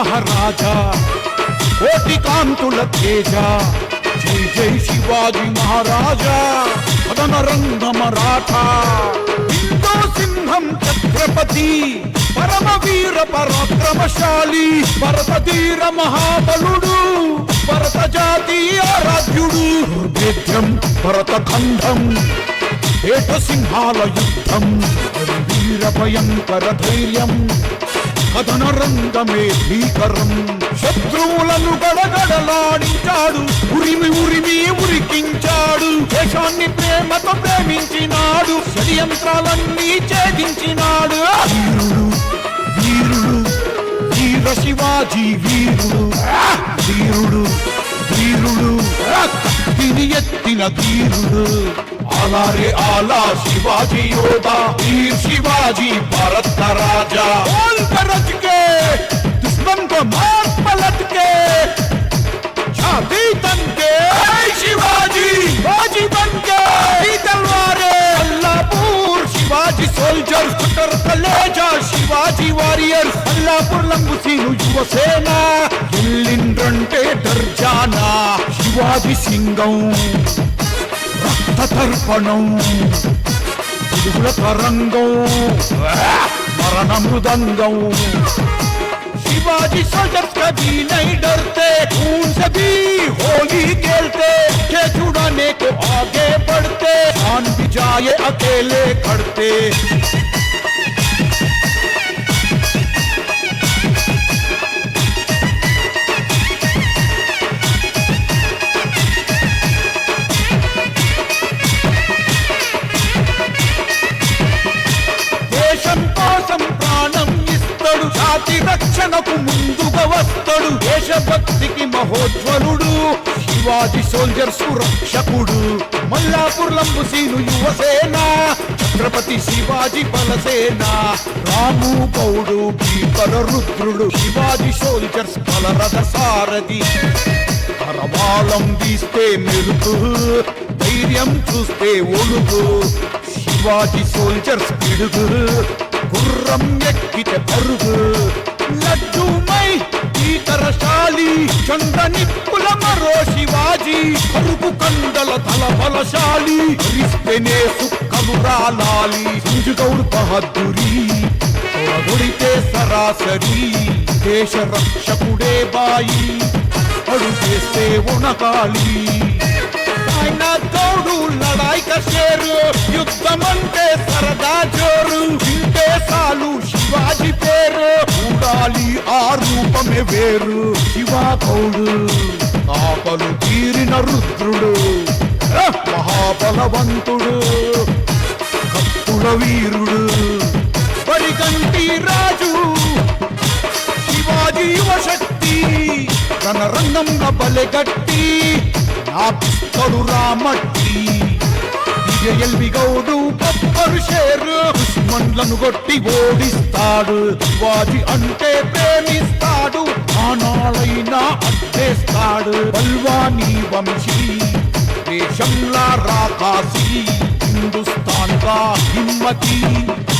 మహారాజా కోటి కాంతుల తేజ జై జై శివాజీ మహారాజా కథన రంగ మరాఠా హిందూ సింహం ఛత్రపతి పరమవీర పరాక్రమశాలి భరతధీర మహాబలుడు భరత జాతీయ ఆరాధ్యుడు దుర్భేద్యం భరతఖండం ఏట సింహాల యుద్ధం వీర భయంకర ధైర్యం కథన రంగమే భీకరం శత్రువులను గడగడలాడించాడు ఉరిమి ఉరిమి ఉరికించాడు దేశాన్ని ప్రేమతో ప్రేమించినాడు షడ్యంత్రాలన్నీ ఛేదించినాడు వీరుడు వీరుడు వీర శివాజీ వీరుడు వీరుడు వీరుడు కత్తిని ఎత్తిన ధీరుడు आला रे आला शिवाजी योद्धा वीर शिवाजी भारत का राजा बोल गरज के दुश्मन को मार पलट के छाती तन के शिवाजी बाजी बन के तलवारे अल्लाहपुर शिवाजी सोल्जर्स कटर कलेजा शिवाजी वारियर्स अल्लाहपुर लंबुसीनु युवसेना ఎల్లిండ్రంటే దర్జానా శివాజీ సింగం తర్పణం పిడుగుల తరంగం మరణ మృదంగం शिवाजी सोल्जर्स कभी नहीं डरते खून से भी होली खेलते के छुड़ाने को आगे बढ़ते जान भी जाए अकेले खड़ते జాతి రక్షణకు ముందుగా వస్తాడు దేశభక్తికి మహోజ్వలుడు శివాజీ సోల్జర్స్ రక్షకుడు మల్లాపూర్ లంబుసీను యువసేన ఛత్రపతి శివాజీ బలసేన రాము గౌడు భీకర రుద్రుడు శివాజీ సోల్జర్స్ బలరథ సారథి కరవాళం వీస్తే మెరుపు ధైర్యం చూస్తే ఒడుగు శివాజీ సోల్జర్స్ పిడుగు గుర్రం ఎక్కితే పరుగు లడ్డూమై భీకరశాలి చంద్ర నిప్పుల మరో శివాజీ పరుగు కండల తల బలశాలి రిస్తేనే సుక్కలు రాలాలి సంజుగౌడ్ బహదూరి తొడగొడితే సరాసరి దేశ రక్షకుడే బాయి అడుగేస్తే ఉనకాలి ఆయన తోడు లడాయి కా షేరు యుద్ధమంటే సరదా జోరు వింటే సాలు శివాజీ పేరు చూడాలి ఆ రూపమే వేరు శివా గౌడు ఆపలు తీరిన రుద్రుడు మహాబలవంతుడు కత్తుల వీరుడు వరిగంటి రాజు శివాజీ యువశక్తి రణరంగంగా బలెగట్టి నాపిస్తడు రామట్టి ఎల్వి గౌడు బొబ్బరు షేరు దుష్మన్లను కొట్టి ఓడిస్తాడు శివాజీ అంటే ప్రేమిస్తాడు ఆనాళ్ళైనా అడ్డేస్తాడు బల్వానీ వంశీ దేశంలా రాకాసి హిందుస్థాన్ కా హిమ్మతి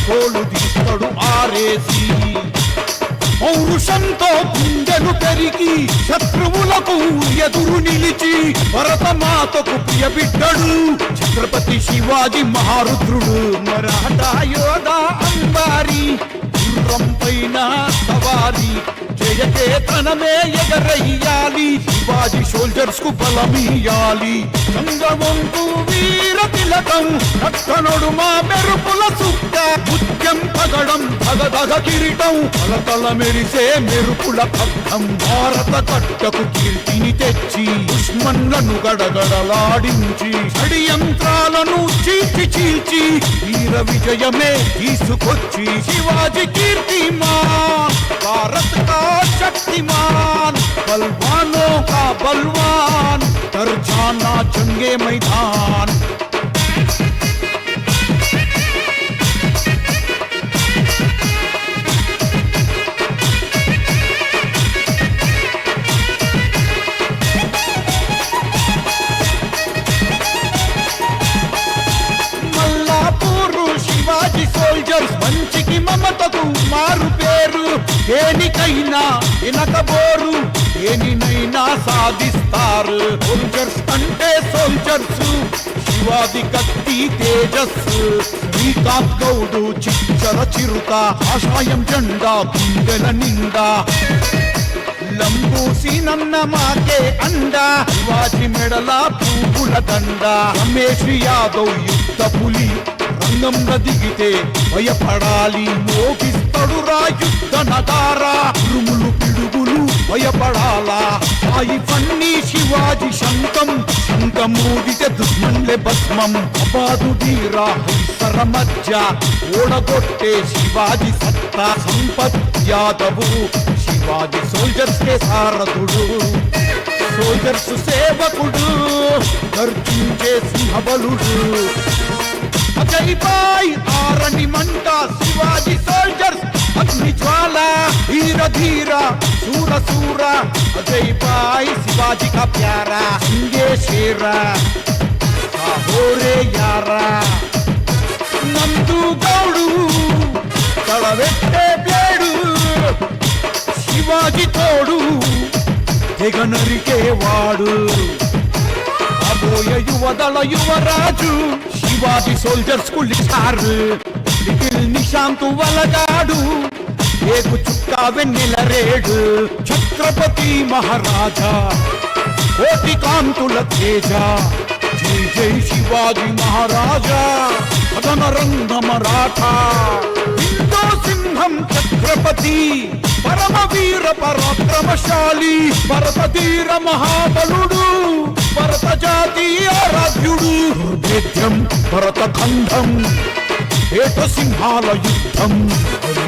తోలు తీస్తాడు ఆరేసి పౌరుషంతో గుండెలు పెరిగి శత్రువులకు ఎదురు నిలిచి భరతమాతకు ప్రియబిడ్డడు ఛత్రపతి శివాజీ మహారుద్రుడు మరాఠా యోధా అంబారి గుర్రం పైన సవారి జయ కేతనమే ఎగరయ్యాలి శివాజీ సోల్జర్స్ కు బలమియాలి చంద్రవంతు వీర తిలకం రక్తనొడు మా మెరుపుల సుక్క ముత్యం పగడం భగదగ కిరీటం తలతల మెరిసే మెరుపుల ఖడ్గం భారత కట్టకు కీర్తిని తెచ్చి దుష్మన్లను గడగడలాడించి షడ్యంత్రాలను చీల్చి చీల్చి వీర విజయమే తీసుకొచ్చి శివాజీ కీర్తిమాన్ భారత్ కా शक्तिमान बलवानों का बलवान कर जाना जंगे मैदान మల్లాపూర్ శివాజీ సోల్జర్స్ మంచికి మమతకు మారు పేరు చేస్తారు. దేనికైనా వెనకబోరు, దేనినైనా సాధిస్తారు. సోల్జర్స్ అంటే సోల్జర్స్, శివాజీ కత్తి తేజస్సు. శ్రీకాంత్ గౌడు చిచ్చర చిరుత, ఆశాయం జెండా గుండెల నిండా. లంబూసి నన్న మాకే అండ, శివాజీ మెడల పువ్వుల దండ. రమేష్ యాదవ్ యుద్ధ పులి, రంగంలో దిగితే భయపడాలి. మోగిస్తడురా యుద్ధ నగారా, ఉరుములు పిడుగులు భయపడాలా. సాయి ఫన్నీ శివాజీ శంఖం, శంఖమూగితే దుష్మన్లే భస్మం. అబాదు ధీరా హంసర మధ్య, ఓడగొట్టే శివాజీ సత్తా. సంపత్ యాదవ్ శివాజీ సోల్జర్స్ కే సారథుడు, సోల్జర్స్ సేవకుడు, గర్జించే సింహబలుడు. అజయ్ బాయ్ ఆరణి మంట, శివాజీ సోల్జర్స్ అగ్ని జ్వాల. ధీర ధీర సూర సూర, అజయ్ బాయ్ శివాజీ కా ప్యారా. సంగే షేరా సాహోరే యారా. నందు గౌడు తడవెట్టే బ్లేడు, శివాజీ తోడు తెగ నరికేవాడు. కాబోయే యువదళ యువరాజు, శివాజీ సోల్జర్స్ కు లిఖారు. లిటిల్ నిశాంతు వలగాడు, ఏకు చుక్క వెన్నెల రేడు. ఛత్రపతి మహారాజా, కోటి కాంతుల తేజ. జై జై శివాజీ మహారాజా, కథన రంగ మరాఠా. హిందూ సింహం ఛత్రపతి, పరమవీర పరాక్రమశాలి. భరతధీర మహాబలుడు, భరత జాతి ఆరాధ్యుడు. దుర్భేద్యం భరత ఖండం, ఏట సింహాల యుద్ధం.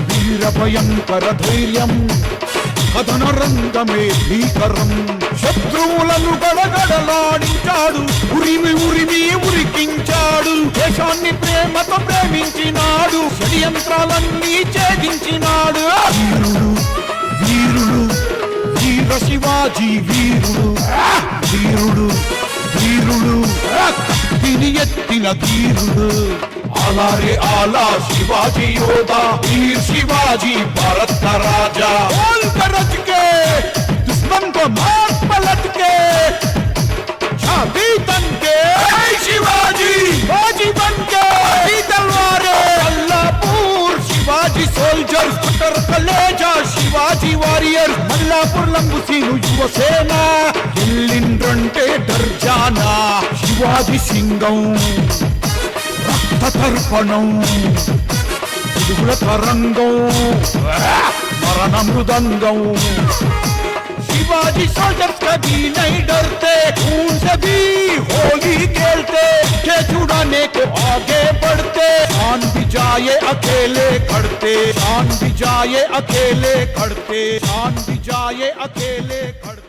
వీర భయంకర ధైర్యం, కథన రంగమే భీకరం. శత్రువులను గడగడలాడించాడు, ఉరిమి ఉరిమి ఉరికించాడు. దేశాన్ని ప్రేమతో ప్రేమించినాడు, షడ్యంత్రాలన్నీ ఛేదించినాడు. వీరుడు వీరుడు వీర శివాజీ వీరుడు, వీరుడు వీరుడు కత్తిని ఎత్తిన ధీరుడు. आला रे आला शिवाजी योदा, वीर शिवाजी भारत का राजा। बोल गरज के दुश्मन को मार पलट के, छाती तन के शिवाजी बाजी बन के, तलवारे अल्लाहपुर शिवाजी सोल्जर्स, कटर कलेजा शिवाजी वारियर, मल्लापुर लंबुसीनु युवसेना, ఎల్లిండ్రంటే డర్జానా శివాజీ సింగం, రక్త తర్పణం పిడుగుల తరంగం, మరణ మృదంగం। शिवाजी सोल्जर्स कभी नहीं डरते, खून से भी होली खेलते, के छुड़ाने को आगे बढ़ते, जान भी जाए अकेले खड़ते, जान भी जाए अकेले खड़ते, जान भी जाए अकेले खड़ते।